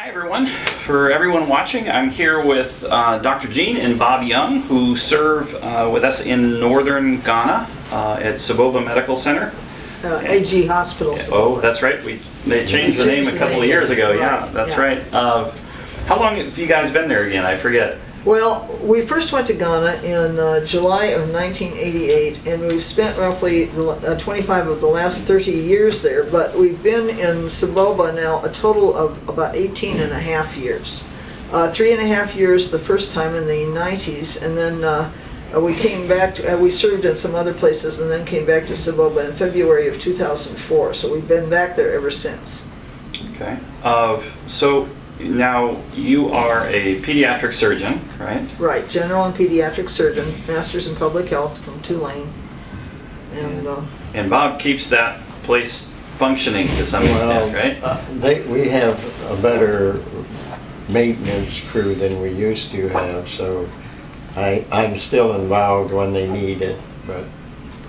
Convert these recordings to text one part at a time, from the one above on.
Hi everyone. For everyone watching, I'm here with Dr. Jean and Bob Young, who serve with us in northern Ghana at Saboba Medical Center. AG Hospital. Oh, that's right. They changed the name a couple of years ago. Yeah, that's right. How long have you guys been there again? I forget. Well, we first went to Ghana in July of 1988, and we've spent roughly 25 of the last 30 years there, but we've been in Saboba now a total of about 18 and a half years. 3.5 years the first time in the 90s, and then we came back, we served in some other places and then came back to Saboba in February of 2004, so we've been back there ever since. Okay. So now you are a pediatric surgeon, right? Right, general and pediatric surgeon, master's in public health from Tulane. And Bob keeps that place functioning to some extent, right? We have a better maintenance crew than we used to have, so I'm still involved when they need it,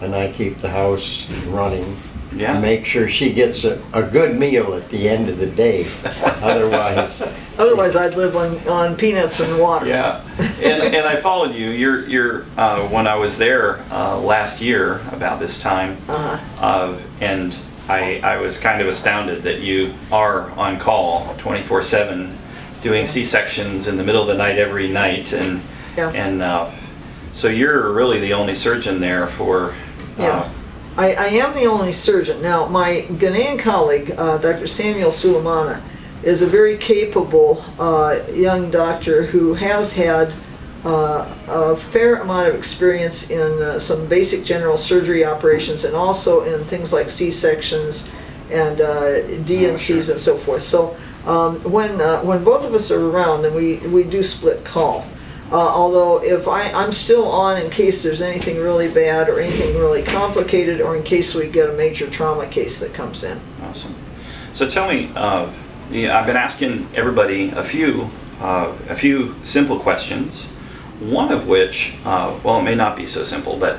and I keep the house running. Yeah. Make sure she gets a good meal at the end of the day. Otherwise I'd live on peanuts and water. Yeah, and I followed you. You're when I was there last year about this time, and I was kind of astounded that you are on call 24/7, doing C-sections in the middle of the night every night, and so you're really the only surgeon there for. I am the only surgeon. Now, my Ghanaian colleague, Dr. Samuel Sulemana, is a very capable young doctor who has had a fair amount of experience in some basic general surgery operations and also in things like C-sections and DNCs and so forth. So when both of us are around, then we do split call. Although if I'm still on in case there's anything really bad or anything really complicated, or in case we get a major trauma case that comes in. Awesome. So tell me, I've been asking everybody a few simple questions. One of which, well, it may not be so simple, but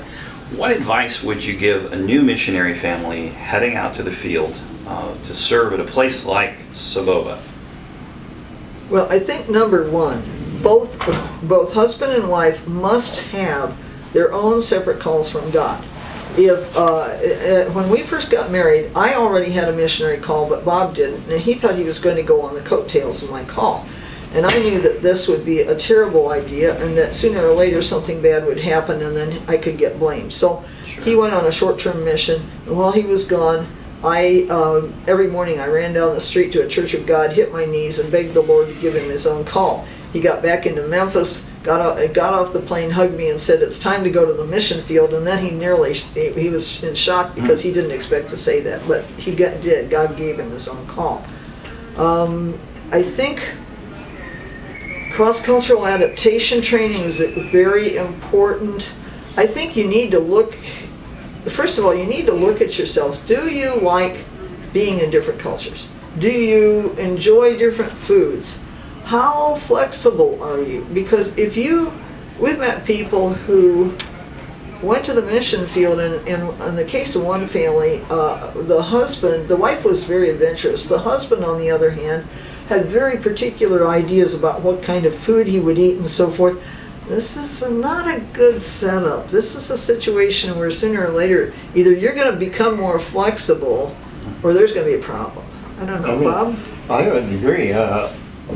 what advice would you give a new missionary family heading out to the field to serve at a place like Saboba? Well, I think number one, both husband and wife must have their own separate calls from God. When we first got married, I already had a missionary call, but Bob didn't, and he thought he was going to go on the coattails of my call. And I knew that this would be a terrible idea, and that sooner or later something bad would happen, and then I could get blamed. So he went on a short-term mission, and while he was gone, every morning I ran down the street to a Church of God, hit my knees, and begged the Lord to give him his own call. He got back into Memphis, got off the plane, hugged me, and said, "It's time to go to the mission field." And then he was in shock because he didn't expect to say that, but he did. God gave him his own call. I think cross-cultural adaptation training is very important. I think you need to look, first of all, you need to look at yourselves. Do you like being in different cultures? Do you enjoy different foods? How flexible are you? Because we've met people who went to the mission field, and in the case of one family, the wife was very adventurous. The husband, on the other hand, had very particular ideas about what kind of food he would eat and so forth. This is not a good setup. This is a situation where sooner or later, either you're going to become more flexible, or there's going to be a problem. I don't know, Bob? I would agree.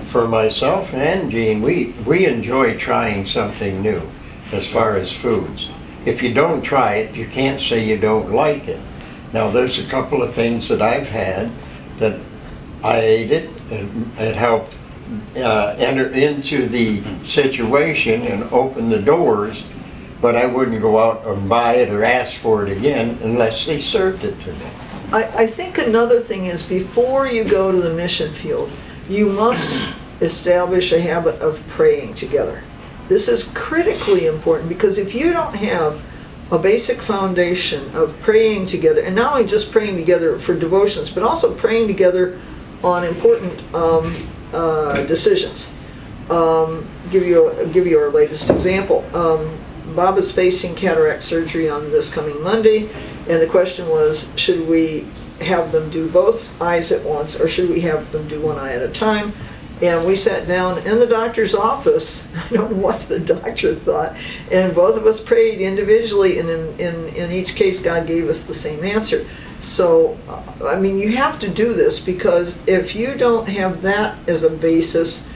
For myself and Jean, we enjoy trying something new as far as foods. If you don't try it, you can't say you don't like it. Now, there's a couple of things that I've had that I ate it, and it helped enter into the situation and open the doors, but I wouldn't go out and buy it or ask for it again unless they served it to me. I think another thing is, before you go to the mission field, you must establish a habit of praying together. This is critically important, because if you don't have a basic foundation of praying together, and not only just praying together for devotions, but also praying together on important decisions. Give you our latest example. Bob is facing cataract surgery on this coming Monday, and the question was, should we have them do both eyes at once, or should we have them do one eye at a time? And we sat down in the doctor's office. I don't know what the doctor thought. And both of us prayed individually, and in each case, God gave us the same answer. So, I mean, you have to do this, because if you don't have that as a basis,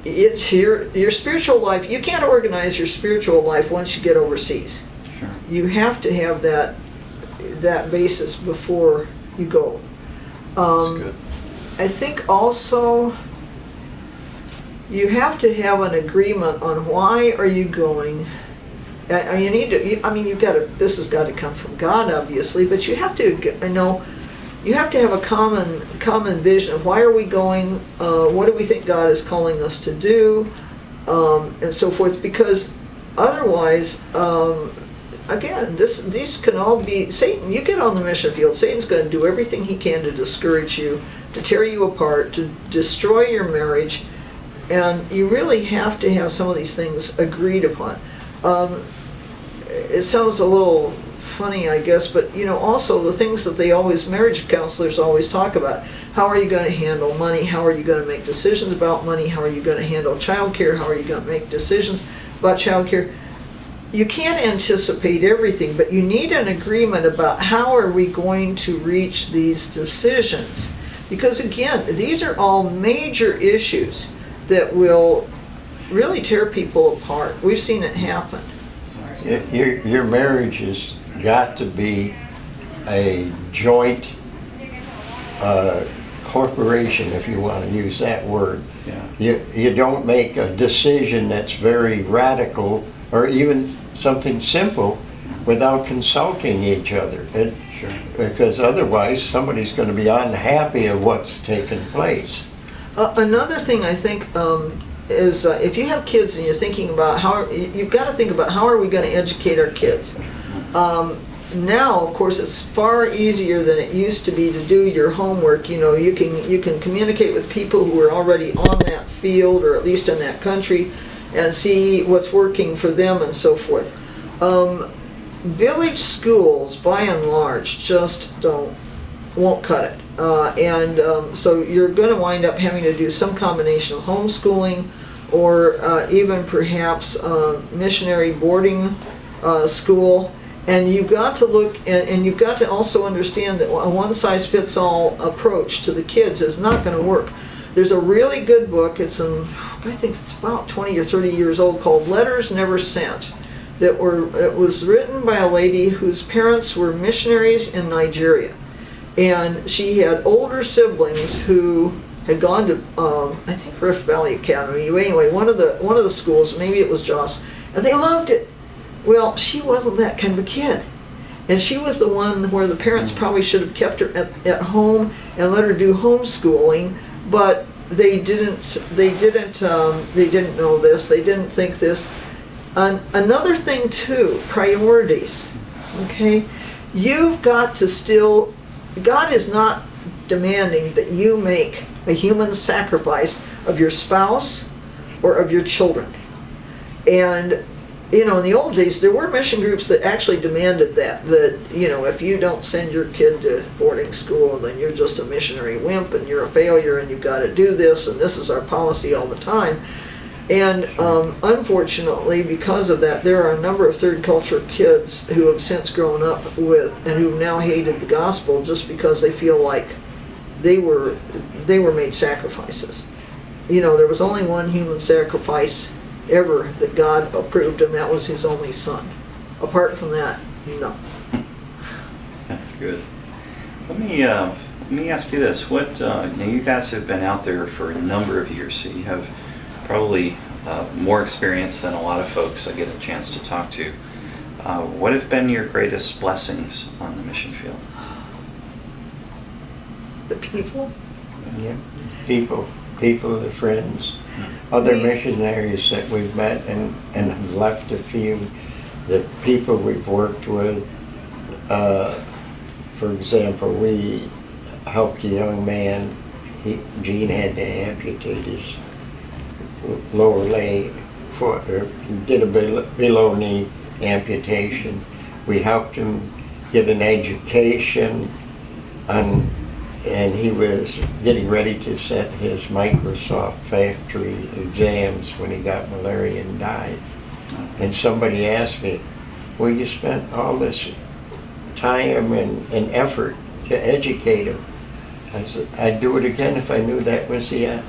it's your spiritual life. You can't organize your spiritual life once you get overseas. Sure. You have to have that basis before you go. That's good. I think also you have to have an agreement on why are you going. You need to. I mean, you've got to. This has got to come from God, obviously, but you have to. You have to have a common vision of why are we going. What do we think God is calling us to do, and so forth. Because otherwise, again, these can all be Satan. You get on the mission field, Satan's going to do everything he can to discourage you, to tear you apart, to destroy your marriage, and you really have to have some of these things agreed upon. It sounds a little funny, I guess, but also the things that marriage counselors always talk about. How are you going to handle money? How are you going to make decisions about money? How are you going to handle childcare? How are you going to make decisions about childcare? You can't anticipate everything, but you need an agreement about how are we going to reach these decisions. Because again, these are all major issues that will really tear people apart. We've seen it happen. Your marriage has got to be a joint corporation, if you want to use that word. Yeah. You don't make a decision that's very radical or even something simple without consulting each other. Sure. Because otherwise somebody's going to be unhappy of what's taken place. Another thing I think is if you have kids and you're thinking about you've got to think about how are we going to educate our kids. Now, of course, it's far easier than it used to be to do your homework. You can communicate with people who are already on that field or at least in that country and see what's working for them and so forth. Village schools, by and large, just won't cut it. So you're going to wind up having to do some combination of homeschooling or even perhaps missionary boarding school. And you've got to look, and you've got to also understand that a one-size-fits-all approach to the kids is not going to work. There's a really good book, I think it's about 20 or 30 years old, called Letters Never Sent. It was written by a lady whose parents were missionaries in Nigeria. And she had older siblings who had gone to, I think, Rift Valley Academy. Anyway, one of the schools, maybe it was Joss, and they loved it. Well, she wasn't that kind of a kid. And she was the one where the parents probably should have kept her at home and let her do homeschooling, but they didn't know this, they didn't think this. Another thing too, priorities, okay? You've got to God is not demanding that you make a human sacrifice of your spouse or of your children. And in the old days, there were mission groups that actually demanded that if you don't send your kid to boarding school, then you're just a missionary wimp and you're a failure and you've got to do this and this is our policy all the time. And unfortunately, because of that, there are a number of third culture kids who have since grown up with and who now hated the gospel just because they feel like they were made sacrifices. There was only one human sacrifice ever that God approved, and that was His only Son. Apart from that, no. That's good. Let me ask you this: what now you guys have been out there for a number of years, so you have probably more experience than a lot of folks I get a chance to talk to. What have been your greatest blessings on the mission field? The people. Yeah. People, the friends, other missionaries that we've met and have left a few, the people we've worked with. For example, we helped a young man, Gene had to amputate his lower leg, did a below knee amputation. We helped him get an education on and he was getting ready to set his Microsoft factory exams when he got malaria and died. And somebody asked me, well, you spent all this time and effort to educate him. I said, I'd do it again if I knew that was the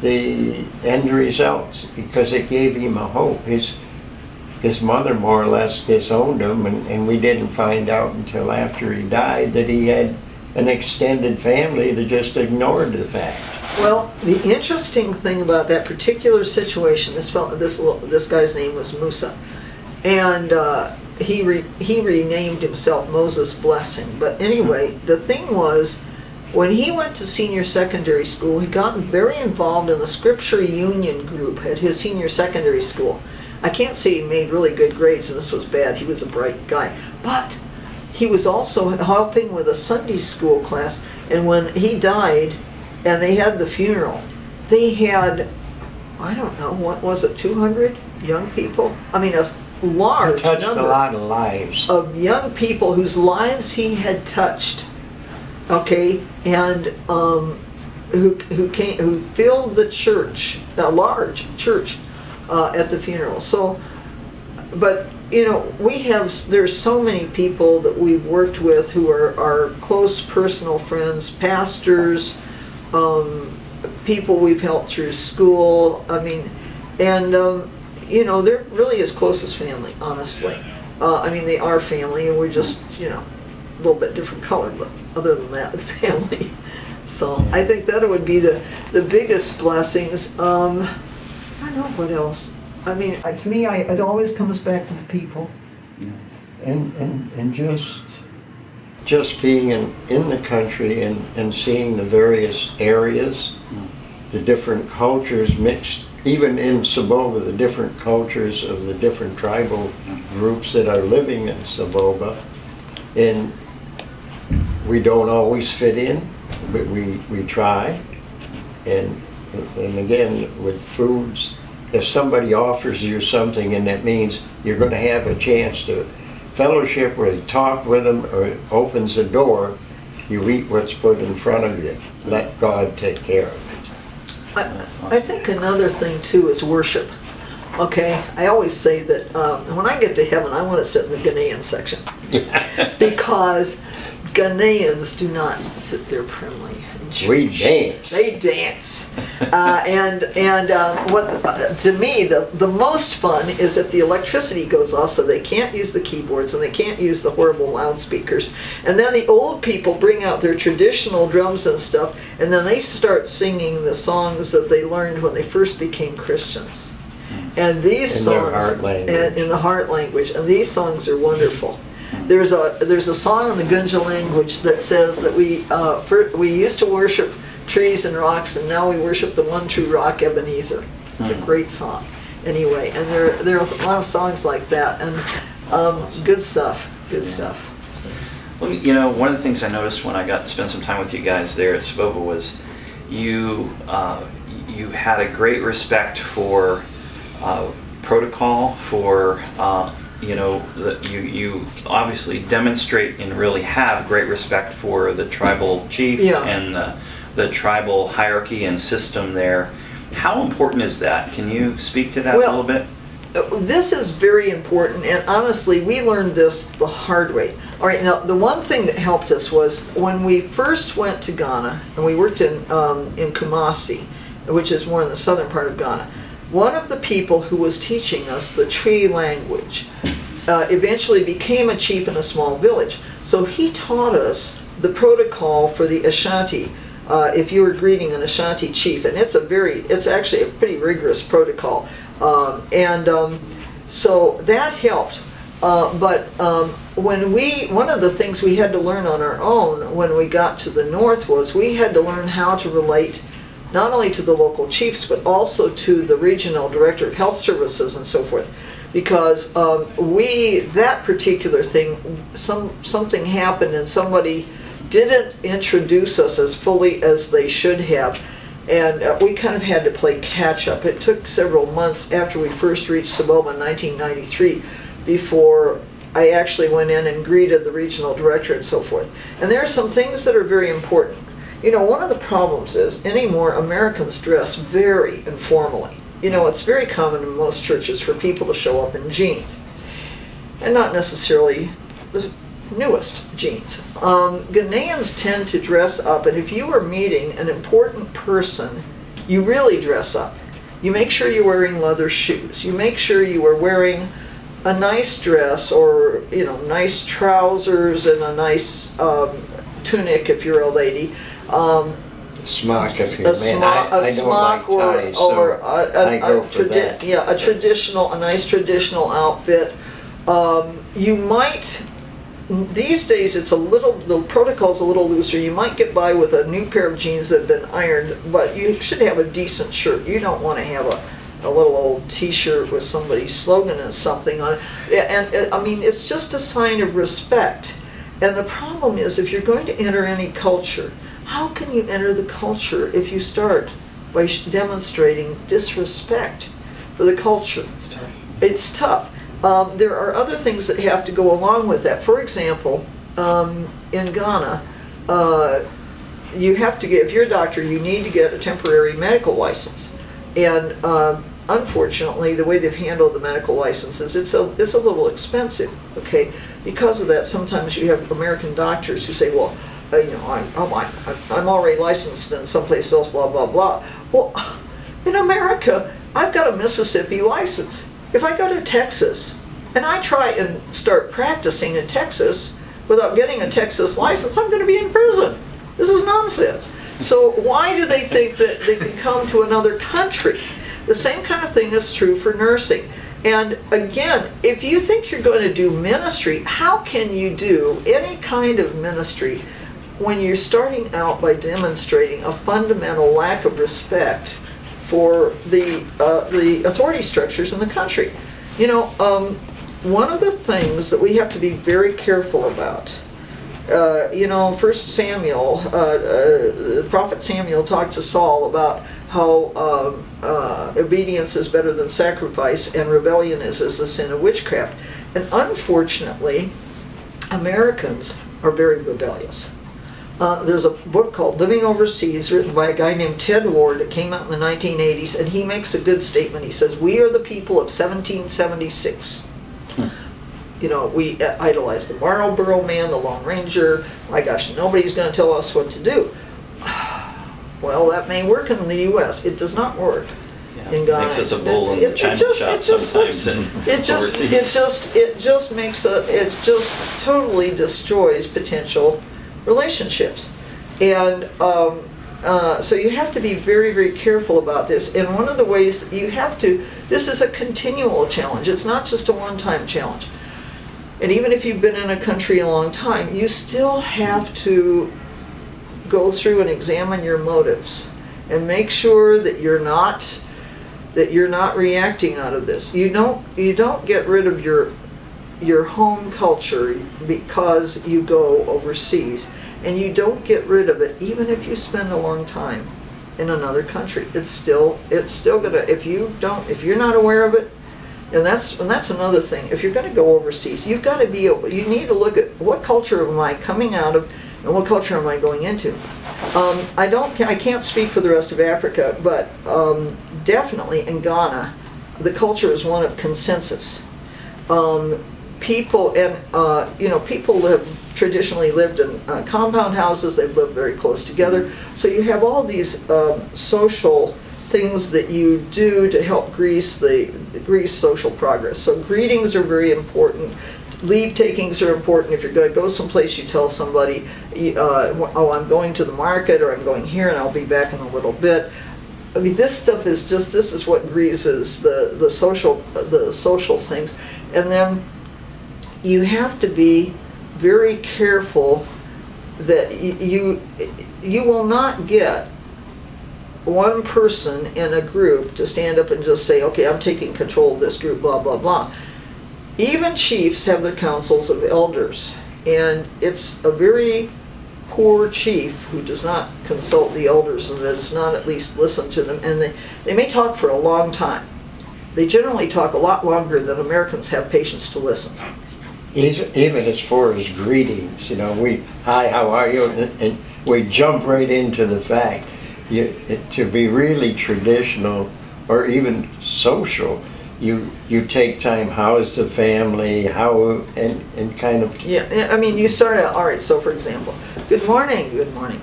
end results, because it gave him a hope. His mother more or less disowned him, and we didn't find out until after he died that he had an extended family that just ignored the fact. Well, the interesting thing about that particular situation, this guy's name was Musa, and he renamed himself Moses Blessing. But anyway, the thing was, when he went to senior secondary school, he got very involved in the Scripture Union group at his senior secondary school. I can't say he made really good grades, and this was bad. He was a bright guy. But he was also helping with a Sunday school class, and when he died and they had the funeral, they had, I don't know, what was it, 200 young people? I mean, a large He touched number a lot of lives. of young people whose lives he had touched, okay, and who filled the church, a large church, at the funeral. So, but you know, there's so many people that we've worked with who are our close personal friends, pastors, people we've helped through school. I mean, and you know, they're really as close as family, honestly. I mean, they are family, and we're just, you know, a little bit different color, but other than that, family. So I think that would be the biggest blessings. I don't know what else. I mean, to me, it always comes back to the people. And just being in the country and seeing the various areas, the different cultures mixed, even in Saboba, the different cultures of the different tribal groups that are living in Saboba. And we don't always fit in, but we try. And again, with foods, if somebody offers you something and that means you're going to have a chance to fellowship or talk with them or opens a door, you eat what's put in front of you. Let God take care of it. I think another thing too is worship. Okay, I always say that when I get to heaven, I want to sit in the Ghanaian section. Because Ghanaians do not sit there primly. We dance. They dance. What to me, the most fun is if the electricity goes off, so they can't use the keyboards and they can't use the horrible loudspeakers. And then the old people bring out their traditional drums and stuff, and then they start singing the songs that they learned when they first became Christians. And these In songs, their heart language. in the heart language, and these songs are wonderful. There's a song in the Gunja language that says that we used to worship trees and rocks, and now we worship the one true rock, Ebenezer. It's a great song. Anyway, and there are a lot of songs like that, and good stuff. Good stuff. Well, you know, one of the things I noticed when I got to spend some time with you guys there at Saboba was you had a great respect for protocol, for you know, you obviously demonstrate and really have great respect for the tribal chief and the tribal hierarchy and system there. How important is that? Can you speak to that a little bit? This is very important, and honestly, we learned this the hard way. All right, now the one thing that helped us was when we first went to Ghana, and we worked in Kumasi, which is more in the southern part of Ghana. One of the people who was teaching us the Tree language eventually became a chief in a small village. So he taught us the protocol for the Ashanti. If you were greeting an Ashanti chief, and it's actually a pretty rigorous protocol. So that helped. But one of the things we had to learn on our own when we got to the north was we had to learn how to relate not only to the local chiefs, but also to the regional director of health services and so forth. Because that particular thing, something happened and somebody didn't introduce us as fully as they should have. And we kind of had to play catch up. It took several months after we first reached Saboba in 1993 before I actually went in and greeted the regional director and so forth. And there are some things that are very important. You know, one of the problems is anymore Americans dress very informally. You know, it's very common in most churches for people to show up in jeans, and not necessarily the newest jeans. Ghanaians tend to dress up, and if you are meeting an important person, you really dress up. You make sure you're wearing leather shoes. You make sure you are wearing a nice dress, or, you know, nice trousers and a nice tunic if you're a lady. Smock if you're A a man. smock, I don't like ties, so I go for that. Yeah, a nice traditional outfit. You might, these days it's the protocol's a little looser. You might get by with a new pair of jeans that have been ironed, but you should have a decent shirt. You don't want to have a little old t-shirt with somebody's slogan and something on it. And I mean, it's just a sign of respect. And the problem is, if you're going to enter any culture, how can you enter the culture if you start by demonstrating disrespect for the culture? It's tough. It's tough. There are other things that have to go along with that. For example, in Ghana, you have to get, if you're a doctor, you need to get a temporary medical license. And unfortunately, the way they've handled the medical licenses, it's a little expensive, okay? Because of that, sometimes you have American doctors who say, well, you know, I'm already licensed in someplace else, blah, blah, blah. Well, in America, I've got a Mississippi license. If I go to Texas and I try and start practicing in Texas without getting a Texas license, I'm going to be in prison. This is nonsense. So why do they think that they can come to another country? The same kind of thing is true for nursing. And again, if you think you're going to do ministry, how can you do any kind of ministry when you're starting out by demonstrating a fundamental lack of respect for the authority structures in the country? You know, one of the things that we have to be very careful about, you know, First Samuel, the prophet Samuel talked to Saul about how obedience is better than sacrifice and rebellion is as the sin of witchcraft. And unfortunately, Americans are very rebellious. There's a book called Living Overseas, written by a guy named Ted Ward. It came out in the 1980s, and he makes a good statement. He says, we are the people of 1776. You know, we idolize the Marlboro Man, the Lone Ranger. My gosh, nobody's going to tell us what to do. Well, that may work in the U.S. It does not work in Ghana. Makes us a bull in the China shop sometimes and overseas. It just totally destroys potential relationships. And so you have to be very, very careful about this. And one of the ways that you have to, this is a continual challenge. It's not just a one-time challenge. And even if you've been in a country a long time, you still have to go through and examine your motives and make sure that you're not reacting out of this. You don't get rid of your home culture because you go overseas, and you don't get rid of it even if you spend a long time in another country. It's still gonna, if you're not aware of it, and that's another thing. If you're going to go overseas, you need to look at what culture am I coming out of and what culture am I going into. I can't speak for the rest of Africa, but definitely in Ghana, the culture is one of consensus. People have traditionally lived in compound houses. They've lived very close together. So you have all these social things that you do to help grease social progress. So greetings are very important. Leave takings are important. If you're going to go someplace, you tell somebody, I'm going to the market, or I'm going here and I'll be back in a little bit. I mean, this is what greases the social things. And then you have to be very careful that you will not get one person in a group to stand up and just say, okay, I'm taking control of this group, blah, blah, blah. Even chiefs have their councils of elders, and it's a very poor chief who does not consult the elders and does not at least listen to them, and they may talk for a long time. They generally talk a lot longer than Americans have patience to listen. Even as far as greetings, hi, how are you? And we jump right into the fact. To be really traditional or even social, you take time. How is the family? How and kind of. Yeah, I mean, you start out, all right, so for example, good morning, good morning.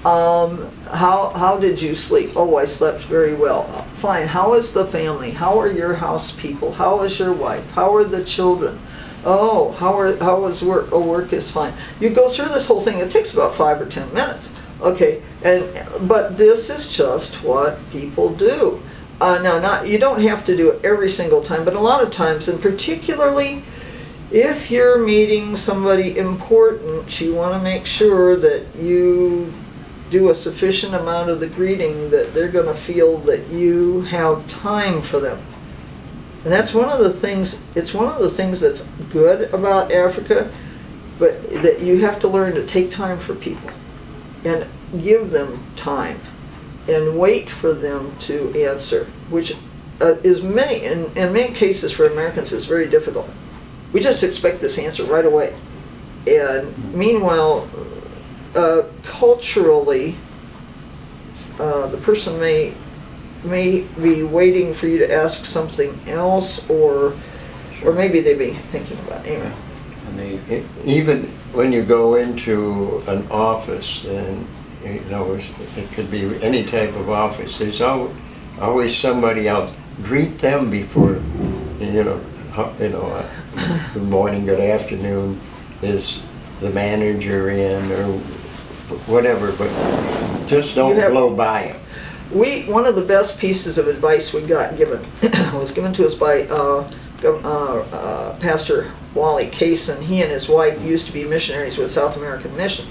How did you sleep? Oh, I slept very well. Fine. How is the family? How are your house people? How is your wife? How are the children? Oh, how is work? Oh, work is fine. You go through this whole thing. It takes about 5 or 10 minutes. Okay, but this is just what people do. Now, you don't have to do it every single time, but a lot of times, and particularly if you're meeting somebody important, you want to make sure that you do a sufficient amount of the greeting that they're going to feel that you have time for them. And that's one of the things, it's one of the things that's good about Africa, but that you have to learn to take time for people and give them time and wait for them to answer, which is in many cases for Americans is very difficult. We just expect this answer right away. And meanwhile, culturally, the person may be waiting for you to ask something else, or maybe they be thinking about it. Anyway. And Even when you go into an office, and it could be any type of office, there's always somebody else. Greet them before, good morning, good afternoon, is the manager in, or whatever, but just don't blow by them. One of the best pieces of advice we got given was given to us by Pastor Wally Kaysen. He and his wife used to be missionaries with South American Mission.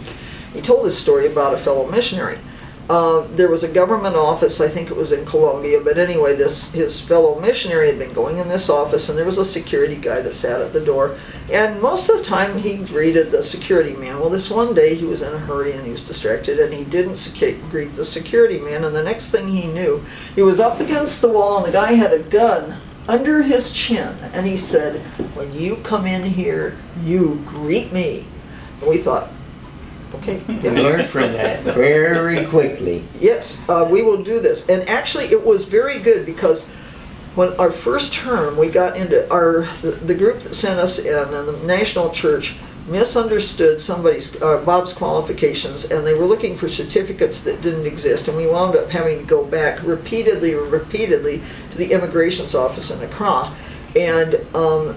He told this story about a fellow missionary. There was a government office, I think it was in Colombia, but anyway, his fellow missionary had been going in this office, and there was a security guy that sat at the door, and most of the time he greeted the security man. Well, this one day he was in a hurry and he was distracted, and he didn't greet the security man, and the next thing he knew, he was up against the wall, and the guy had a gun under his chin, and he said, "When you come in here, you greet me." And we thought, okay. You learn from that very quickly. Yes, we will do this. And actually, it was very good because when our first term, we got into the group that sent us in, and the national church misunderstood Bob's qualifications, and they were looking for certificates that didn't exist, and we wound up having to go back repeatedly to the immigration's office in Accra. And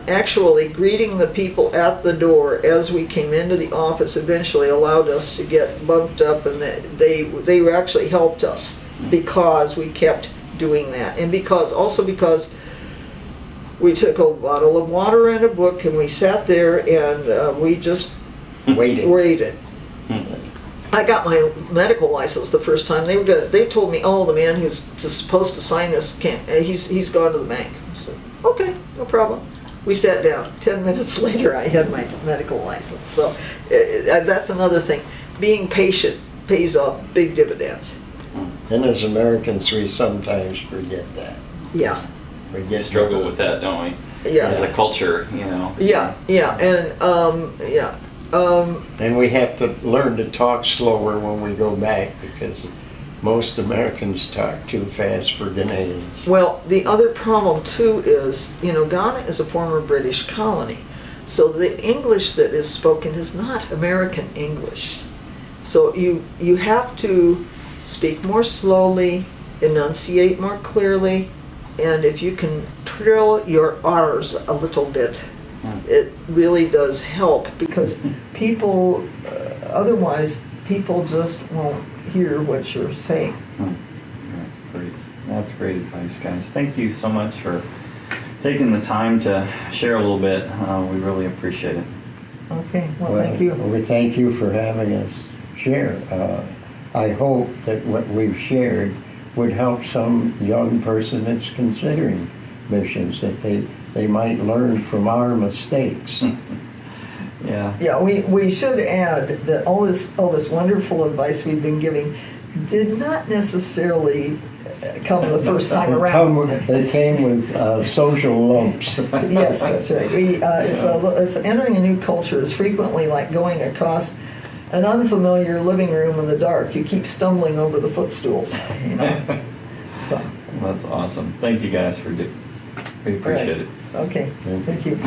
actually greeting the people at the door as we came into the office eventually allowed us to get bumped up, and they actually helped us because we kept doing that, and because we took a bottle of water and a book, and we sat there and we just waited. I got my medical license the first time. They told me, "Oh, the man who's supposed to sign this he's gone to the bank." So, okay, no problem. We sat down. 10 minutes later, I had my medical license. So that's another thing. Being patient pays off big dividends. And as Americans, we sometimes forget that. Yeah. we struggle with that, don't we? Yeah. As a culture, you know. Yeah, and And we have to learn to talk slower when we go back, because most Americans talk too fast for Ghanaians. Well, the other problem too is, Ghana is a former British colony. So the English that is spoken is not American English. So you have to speak more slowly, enunciate more clearly, and if you can trill your R's a little bit, it really does help, because people, otherwise, people just won't hear what you're saying. That's great. That's great advice, guys. Thank you so much for taking the time to share a little bit. We really appreciate it. Okay, well, thank you. We thank you for having us share. I hope that what we've shared would help some young person that's considering missions, that they might learn from our mistakes. Yeah. Yeah, we should add that all this wonderful advice we've been giving did not necessarily come the first time around. They came with social lumps. Yes, that's right. It's entering a new culture is frequently like going across an unfamiliar living room in the dark. You keep stumbling over the footstools, you know? So, That's awesome. Thank you guys for we appreciate it. okay, thank you.